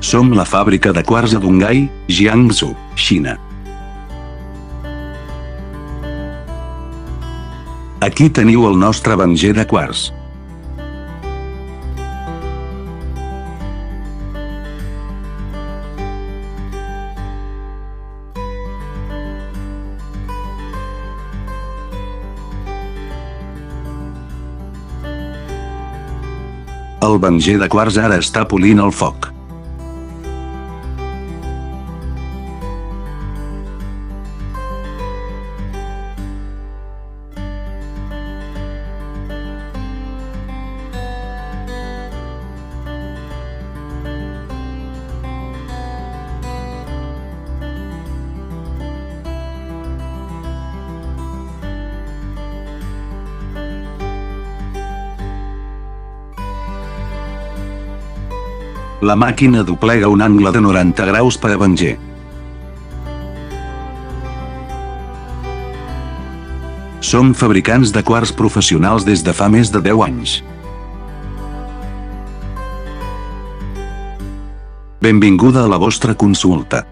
Som la fàbrica de quars a Donghai, Jiangsu, Xina. Aquí teniu el nostre venger de quars. El venger de quars ara està polint el foc. La màquina doblega un angle de 90 graus per a venger. Som fabricants de quars professionals des de fa més de 10 anys. Benvinguda a la vostra consulta.